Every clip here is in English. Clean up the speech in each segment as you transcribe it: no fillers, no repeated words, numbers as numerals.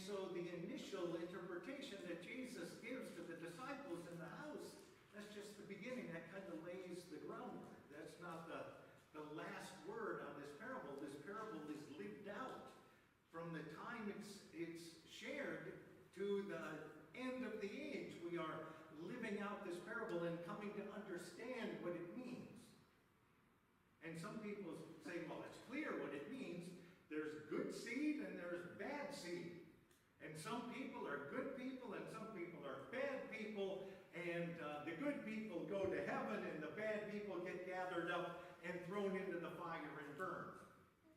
so the initial interpretation that Jesus gives to the disciples in the house, that's just the beginning. That kind of lays the groundwork. That's not the last word on this parable. This parable is lived out from the time it's shared to the end of the age. We are living out this parable and coming to understand what it means. And some people say, well, it's clear what it means. There's good seed and there's bad seed. And some people are good people and some people are bad people. And the good people go to heaven and the bad people get gathered up and thrown into the fire and burned.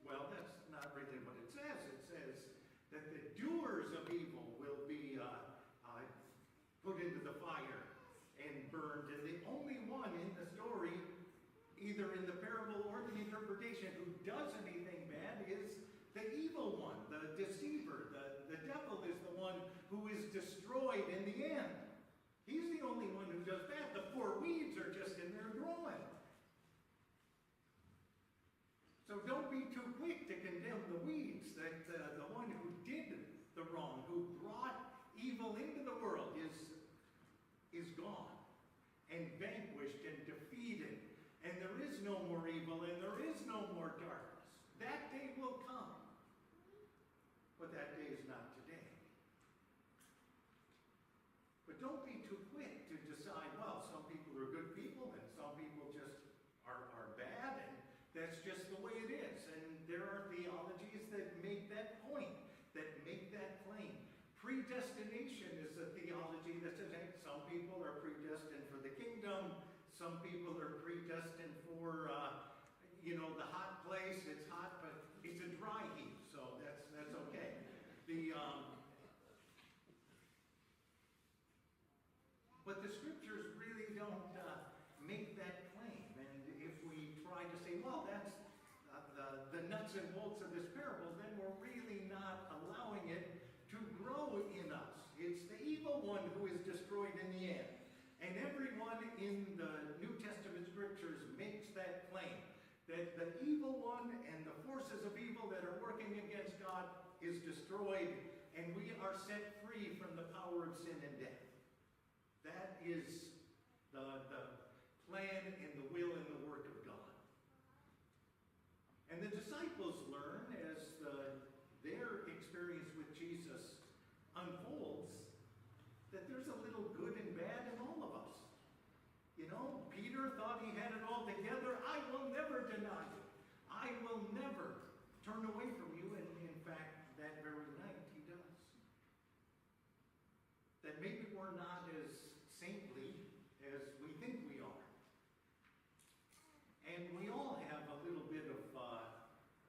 Well, that's not really what it says. It says that the doers of evil will be put into the fire and burned. And the only one in the story, either in the parable or the interpretation, who does anything bad is the evil one, the deceiver. The devil is the one who is destroyed in the end. He's the only one who does bad. The poor weeds are just in there growing. So don't be too quick to condemn the weeds. That the one who did the wrong, who brought evil into the world, is gone and vanquished and defeated. And there is no more evil and there is no more darkness. That day will come. But that day is not today. But don't be too quick to decide, well, some people are good people and some people just are bad, and that's just the way it is. And there are theologies that make that point, that make that claim. Predestination is a theology that says, hey, some people are predestined for the kingdom, some people are predestined for, the hot place. It's hot, but it's a dry heat, so that's okay. But the scriptures really don't make that claim. And if we try to say, well, that's the nuts and bolts of this parable, then we're really not allowing it to grow in us. It's the evil one who is destroyed in the end. And everyone in the New Testament scriptures makes that claim, that the evil one and the forces of evil that are working against God is destroyed, and we are set free from the power of sin and death. That is the plan and the will and the work of God. And the disciples learn as their experience with Jesus unfolds that there's a little good and bad in all of us. Peter thought he had it all together. I will never deny you. I will never turn away from you. And in fact, that very night he does. That maybe we're not as saintly as we think we are. And we all have a little bit of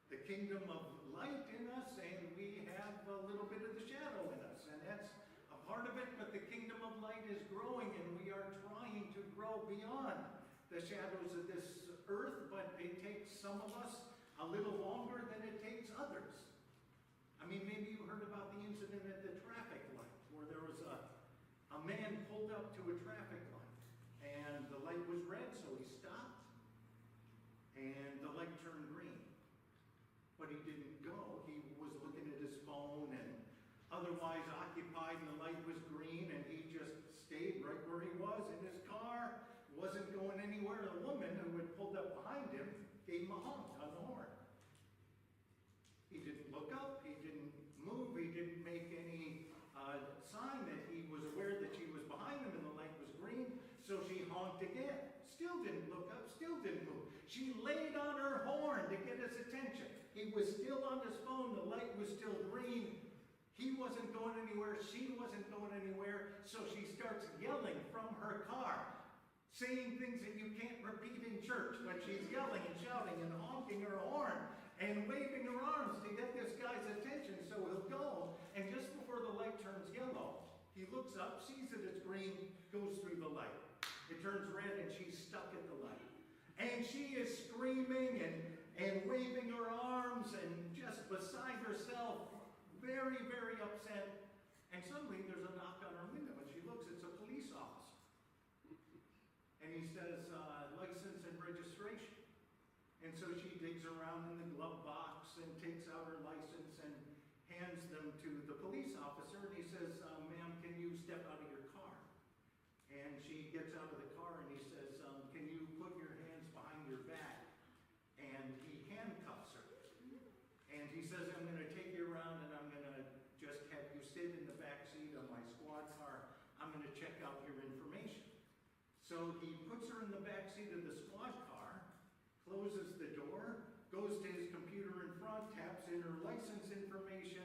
the kingdom of light in us, and we have a little bit of the shadow in us. And that's a part of it, but the kingdom of light is growing, and we are trying to grow beyond the shadows of this earth, but it takes some of us a little longer than it takes others. I mean, maybe you heard about the incident at the traffic light, where there was a man pulled up to a traffic light, and the light was red, so he stopped, and the light turned green. But he didn't go. He was looking at his phone and otherwise occupied, and the light was green, and he just stayed right where he was in his car, wasn't going anywhere. The woman who had pulled up behind him gave him a honk on the horn. He didn't look up, he didn't move, he didn't make any sign that he was aware that she was behind him and the light was green, so she honked again. Still didn't look up, still didn't move. She laid on her horn to get his attention. He was still on his phone, the light was still green. He wasn't going anywhere, she wasn't going anywhere, so she starts yelling from her car, saying things that you can't repeat in church, but she's yelling and shouting and honking her horn and waving her arms to get this guy's attention so he'll go. And just before the light turns yellow, he looks up, sees that it's green, goes through the light. It turns red and she's stuck at the light. And she is screaming and waving her arms and just beside herself, very, very upset. And suddenly there's a knock on her window and she looks, it's a police officer. And he says, license and registration. And so she digs around in the glove box and takes out her license and hands them to the police officer and he says, ma'am, can you step out of your car? And she gets out of the car and he says, can you put your hands behind your back? And he handcuffs her. And he says, I'm going to take you around and I'm going to just have you sit in the back seat of my squad car. I'm going to check out your information. So he puts her in the back seat of the squad car, closes the door, goes to his computer in front, taps in her license information,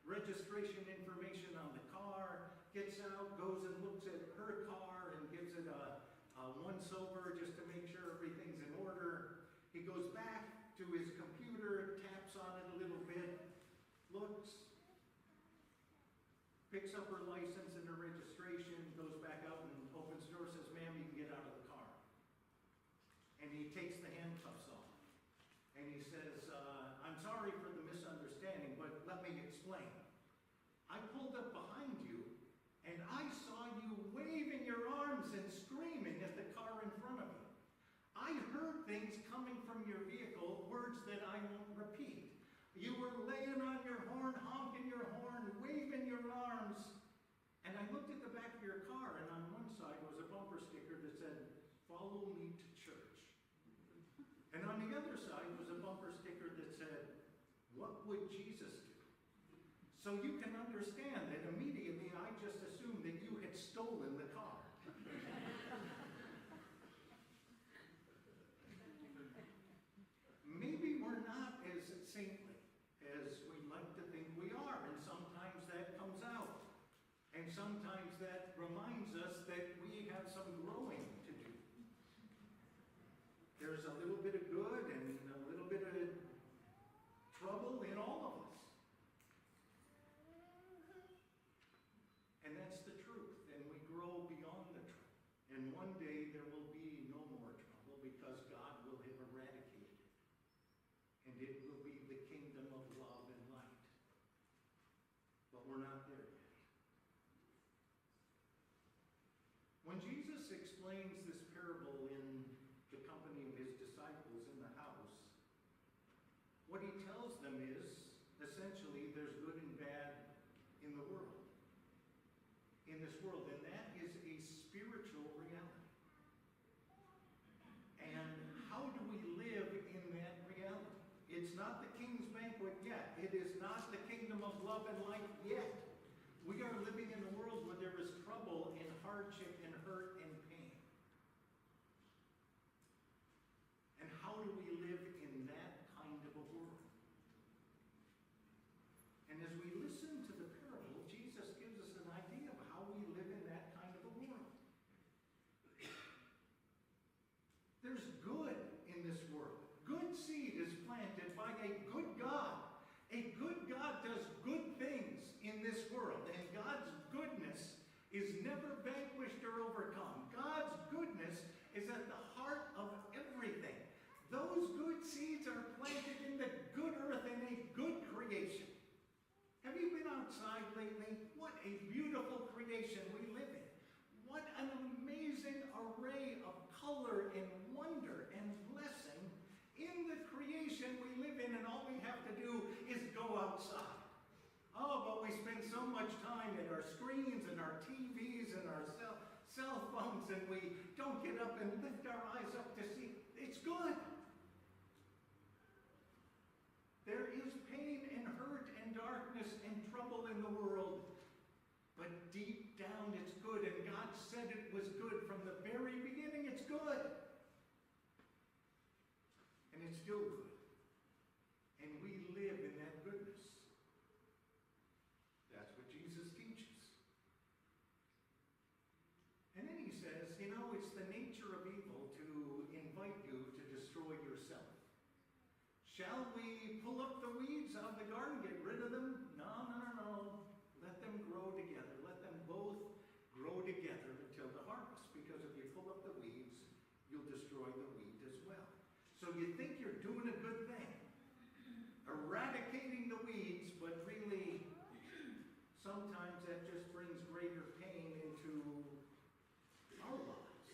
registration information on the car, gets out, goes and looks at her car and gives it a once-over just to make sure everything's in order. He goes back to his computer, taps on it a little bit, looks, picks up her license and her registration, goes back out and opens the door, says, ma'am, you can get out of the car. And he takes the handcuffs off. And he says, I'm sorry for the misunderstanding, but let me explain. I pulled up behind you, and I saw you waving your arms and screaming at the car in front of you. I heard things coming from your vehicle, words that I won't repeat. You were laying on your horn, honking your horn, waving your arms. And I looked at the back of your car, and on one side was a bumper sticker that said, "Follow me to church." And on the other side was a bumper sticker that said, "What would Jesus do?" So you can understand that immediately I just assumed that you had stolen the car. Maybe we're not as saintly as we like to think we are, and sometimes that comes out. And sometimes that reminds us that we have some growing to do. There's a little bit of good and a little bit of trouble in all of us. And that's the truth, and we grow beyond the trouble. And one day there will be no more trouble because God will have eradicated it. And it will be the kingdom of love and light. But we're not there yet. When Jesus explains this parable in the company of his disciples in the house, what he tells them is, essentially, there's good and bad in the world. In this world, and that is a spiritual reality. And how do we live in that reality? It's not the king's banquet yet. It is not the kingdom of love and light yet. We are living in a world where there is trouble and hardship and hurt and pain. And how do we live in that kind of a world? And as we listen to the parable, Jesus gives us an idea of how we live in that kind of a world. There's good in this world. Good seed is planted by a good God. A good God does good things in this world, and God's goodness is never vanquished or overcome. God's goodness is at the heart of everything. Those good seeds are planted in the good earth in a good creation. Have you been outside lately? What a beautiful creation we live in. What an amazing array of color and wonder and blessing in the creation we live in, and all we have to do is go outside. Oh, but we spend so much time at our screens and our TVs and our cell phones, and we don't get up and lift our eyes up to see. It's good. There is pain and hurt and darkness and trouble in the world, but deep down it's good, and God said it was good from the very beginning. It's good. And it's still good. And we live in that goodness. That's what Jesus teaches. And then he says, you know, it's the nature of evil to invite you to destroy yourself. Shall we pull up the weeds out of the garden, get rid of them? No. Let them grow together. Let them both grow together until the harvest. Because if you pull up the weeds, you'll destroy the weed as well. So you think you're doing a good thing, eradicating the weeds, but really, sometimes that just brings greater pain into our lives.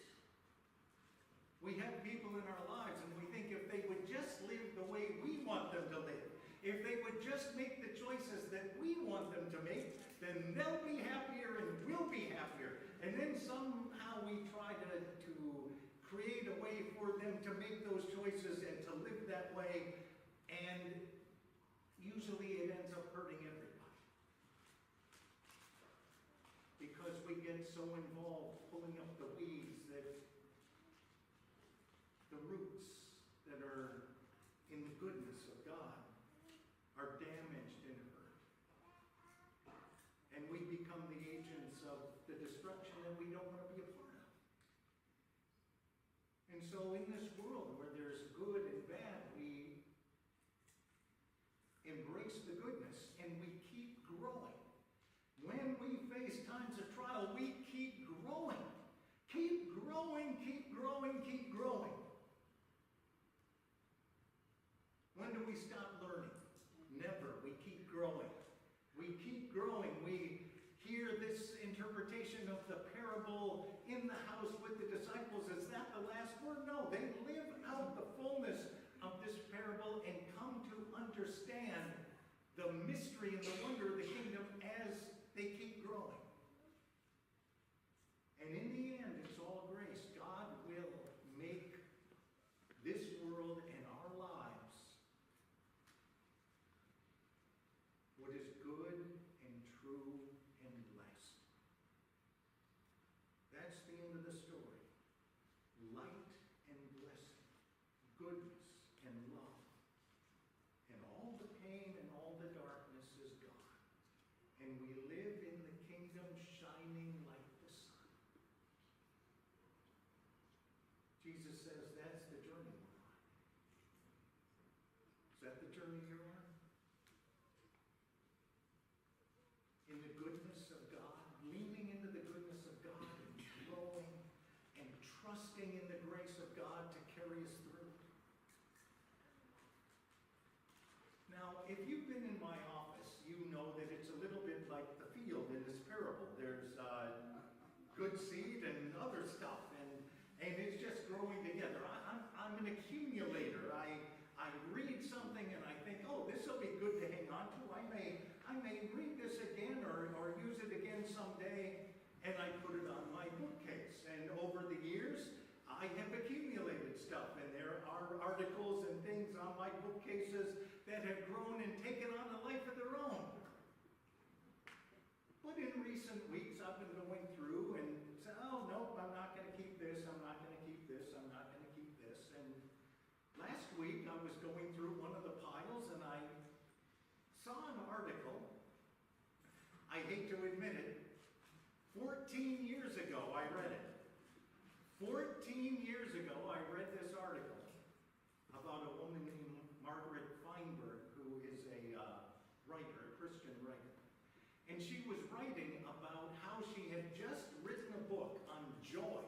We have people in our lives, and we think if they would just live the way we want them to live, if they would just make the choices that we want want them to make, then they'll be happier and we'll be happier. And then somehow we try to create a way for them to make those choices and to live that way, and usually it ends up hurting everybody. Because we get so involved pulling up the weeds that the roots that are in the goodness of God are damaged and hurt. And we become the agents of the destruction that we don't want to be a part of. And so in this world where there's good and bad, we embrace the goodness and we keep growing. When we face times of trial, we keep growing. Keep growing, keep growing, keep growing. When do we stop learning? Never. We keep growing. We keep growing. We hear this interpretation of the parable in the house with the disciples. Is that the last word? No. They live out the fullness of this parable and come to understand the mystery and the wonder of the kingdom as they keep growing. And in the end, it's all grace. God will make this world and our lives what is good and true and blessed. That's the end of the story. Light and blessing, goodness and love. And all the pain and all the darkness is gone. And we live in the kingdom shining like the sun. Jesus says that's the journey we're on. Is that the journey you're on? In the goodness of God, leaning into the goodness of God and growing and trusting in the grace of God to carry us through. Now, if you've been in my office, you know that it's a little bit like the field in this parable. There's good seed and other stuff, and it's just growing together. I'm an accumulator. I read something and I think, oh, this will be good to hang on to. I may read this again or use it again someday, and I put it on my bookcase. And over the years, I have accumulated stuff, and there are articles and things on my bookcases that have grown and taken on a life of their own. But in recent weeks, I've been going through and said, oh, nope, I'm not going to keep this, I'm not going to keep this, I'm not going to keep this. And last week, I was going through one of the piles, and I saw an article. I hate to admit it, 14 years ago, I read it. 14 years ago, I read this article about a woman named Margaret Feinberg, who is a writer, a Christian writer. And she was writing about how she had just written a book on joy,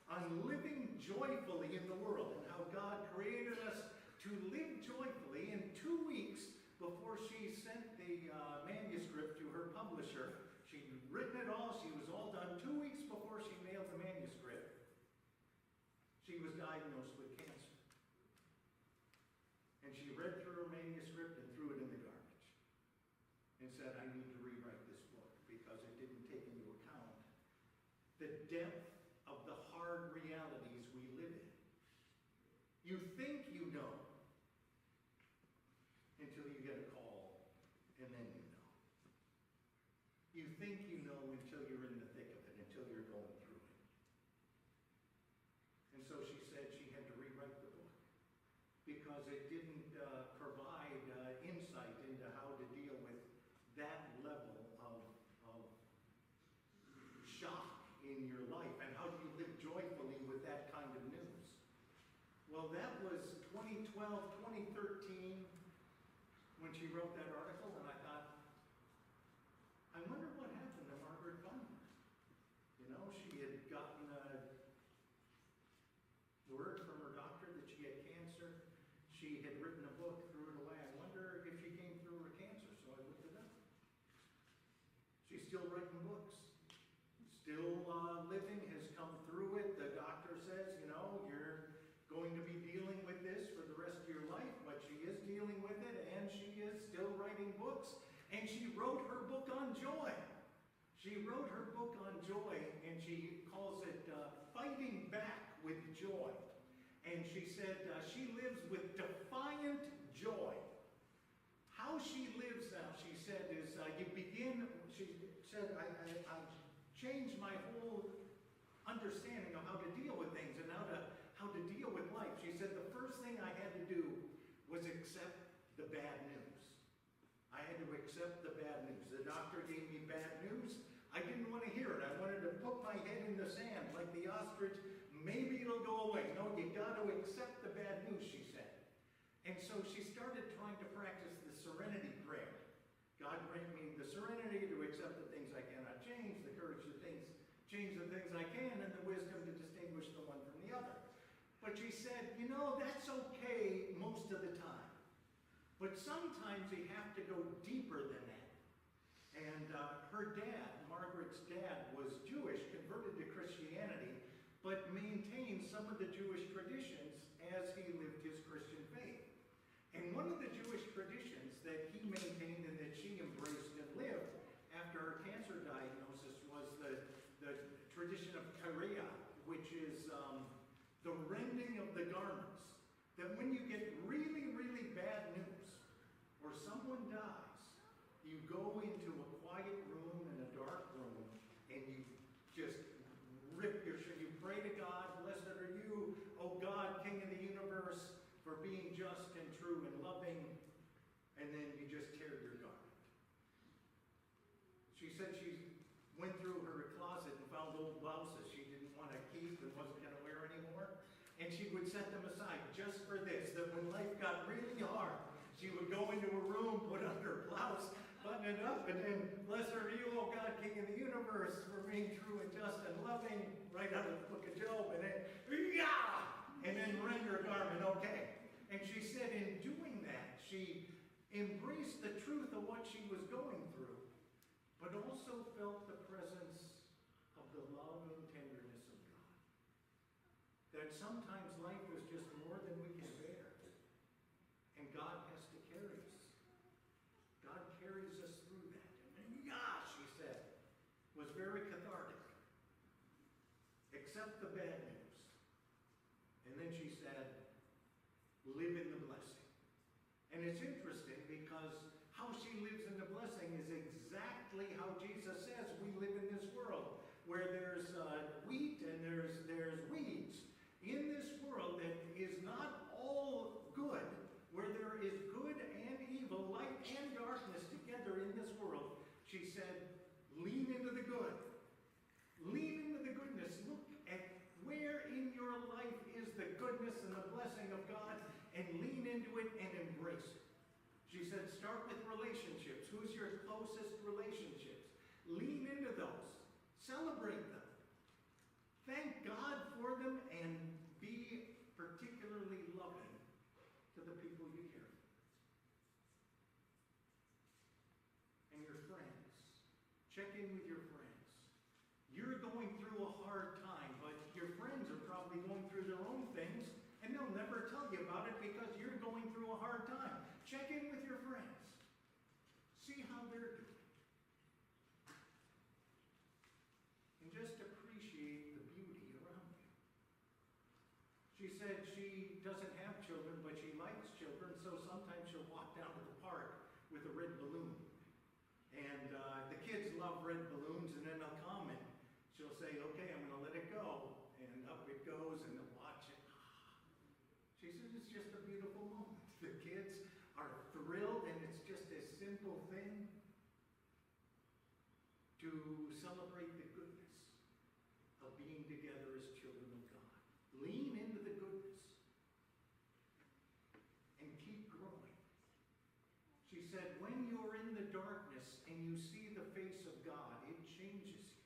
on living joyfully in the world, and how God created us to live joyfully. In 2 weeks before she sent the manuscript to her publisher, she'd written it all, she was all done. 2 weeks before she mailed the manuscript, she was diagnosed with cancer. And she read through her manuscript and threw it in the garbage and said, I need to rewrite this book because it didn't take into account the depth of the hard realities we live in. You think you know until you get a call, and then you know. You think you know until you're in the thick of it, until you're going through it. And so she said she had to rewrite the book because it didn't provide insight into how to deal with that level of shock in your life, and how do you live joyfully with that kind of news. Well, that was 2012, 2013 when she wrote that article, and I thought, I wonder what happened to Margaret Feinberg. You know, she had gotten word from her doctor that she had cancer. She had written a book, threw it away. I wonder if she came through her cancer, so I looked it up. She's still writing books. Still living, has come through it. The doctor says, you know, you're going to be dealing with this for the rest of your life, but she is dealing with it, and she is still writing books. And she wrote her book on joy. She wrote her book on joy, and she calls it Fighting Back with Joy. And she said she lives with defiant joy. How she lives now, she said, is she said, I changed my whole understanding of how to deal with things and how to deal with life. She said the first thing I had to do was accept the bad news. I had to accept the bad news. The doctor gave me bad news. I didn't want to hear it. I wanted to put my head in the sand like the ostrich. Maybe it'll go away. No, you got to accept the bad news, she said. And so she started trying to practice the serenity prayer. God grant me the serenity to accept the things I cannot change, the courage to change the things I can, and the wisdom to distinguish the one from the other. But she said, that's okay most of the time. But sometimes you have to go deeper than that. And her dad, Margaret's dad, was Jewish, converted to Christianity, but maintained some of the Jewish traditions as he lived his Christian faith. And one of the Jewish traditions that he maintained and that she embraced and lived after her cancer diagnosis was the tradition of Karia, which is the rending of the garments. That when you get really, really bad news, or someone dies, you go into a quiet room in a dark room, and you just rip your shirt. You pray to God, blessed are you, O God, King of the universe, for being just and true and loving, and then you just tear your garment. She said she went through her closet and found old blouses she didn't want to keep and wasn't going to wear anymore, and she would set them aside just for this, that when life got really hard, she would go into a room, put on her blouse, button it up, and then, bless her you, O God, King of the universe, for being true and just and loving, right out of the book of Job, and then, and then rend her garment, okay. And she said in doing that, she embraced the truth of what she was going through, but also felt the presence of the love and tenderness of God. That sometimes life was just more than we can bear. And God has to carry us. God carries us through that. And she said, was very cathartic. Accept the bad news. And then she said, live in the blessing. And it's interesting because how she lives in the blessing is exactly how Jesus says we live in this world, where there's wheat and there's weeds. In this world that is not all good, where there is good and evil, light and darkness together in this world, she said, lean into the good. Lean into the goodness. Look at where in your life is the goodness and the blessing of God, and lean into it and embrace it. She said, start with relationships. Who's your closest relationships? Lean into those. Celebrate them. Thank God for them, and be particularly loving to the people you care for. And your friends. Check in with your friends. You're going through a hard time, but your friends are probably going through their own things, and they'll never tell you about it because you're going through a hard time. Check in with your friends. See how they're doing. And just appreciate the beauty around you. She said she doesn't have children, but she likes children, so sometimes she'll walk down to the park with a red balloon. And the kids love red balloons, and then they'll come and she'll say, okay, I'm going to let it go. And up it goes, and they'll watch it. She says it's just a beautiful moment. The kids are thrilled, and it's just a simple thing to celebrate the goodness of being together as children of God. Lean into the goodness and keep growing. She said, when you're in the darkness and you see the face of God, it changes you.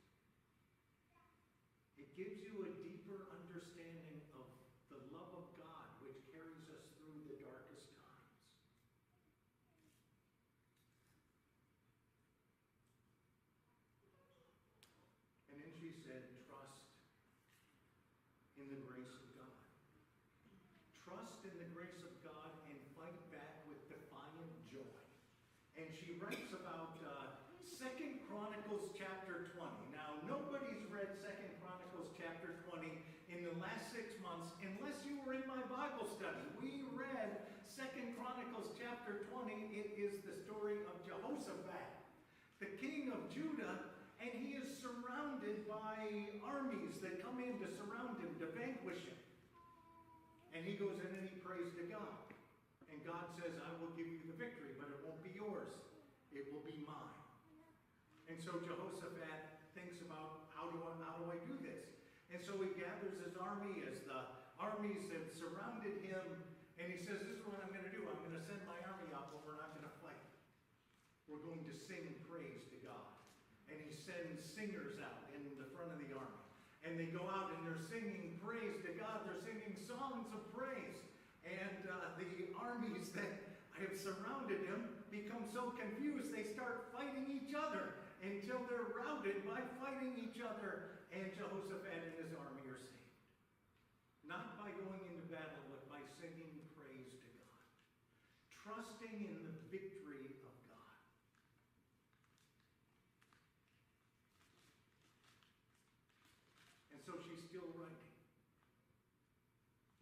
It gives you a deeper understanding of the love of God, which carries us through the darkest times. And then she said, trust in the grace of God. Trust in the grace of God and fight back with defiant joy. And she writes about 2 Chronicles chapter 20. Now, nobody's read 2 Chronicles chapter 20 in the last 6 months unless you were in my Bible study. We read 2 Chronicles chapter 20. It is the story of Jehoshaphat, the king of Judah, and he is surrounded by armies that come in to surround him, to vanquish him. And he goes in and he prays to God. And God says, I will give you the victory, but it won't be yours. It will be mine. And so Jehoshaphat thinks about, how do I do this? And so he gathers his army as the armies have surrounded him. And he says, this is what I'm going to do. I'm going to send my army out, but we're not going to fight. We're going to sing praise to God. And he sends singers out in the front of the army. And they go out and they're singing praise to God. They're singing songs of praise. And the armies that have surrounded him become so confused they start fighting each other until they're routed by fighting each other. And Jehoshaphat and his army are saved. Not by going into battle, but by singing praise to God. Trusting in the victory of God. And so she's still writing.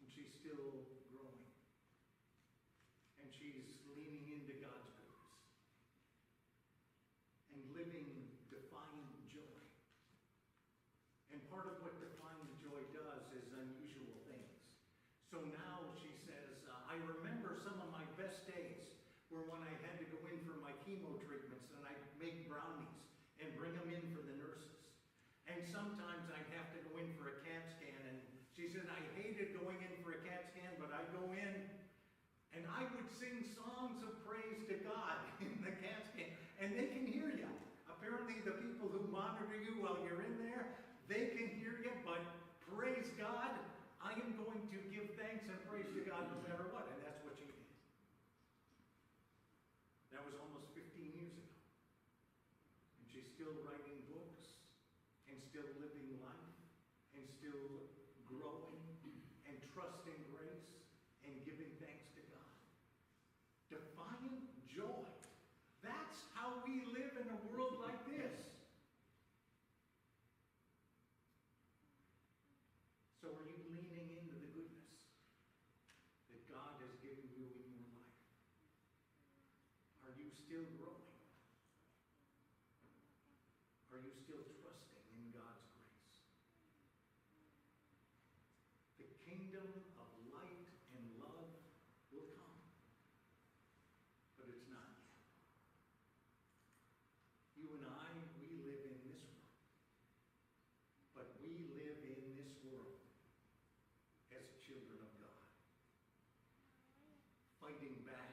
And she's still growing. And she's leaning into God's goodness. And living defiant joy. And part of what defiant joy does is unusual things. So now she says, I remember some of my best days were when I had to go in for my chemo treatments and I'd make brownies and bring them in for the nurses. And sometimes I'd have to go in for a CAT scan. And she said, I hated going in for a CAT scan, but I'd go in and I would sing songs of praise to God in the CAT scan. And they can hear you. Apparently the people who monitor you while you're in there, they can hear you, but praise God, I am going to give thanks and praise to God no matter what. And that's what she did. That was almost 15 years ago. And she's still writing books and still living life and still growing and trusting grace and giving thanks to God. Defiant joy. That's how we live in a world like this. So are you leaning into the goodness that God has given you in your life? Are you still growing? Are you still trusting in God's grace? The kingdom of light and love will come, but it's not yet. You and I, we live in this world, but we live in this world as children of God, fighting back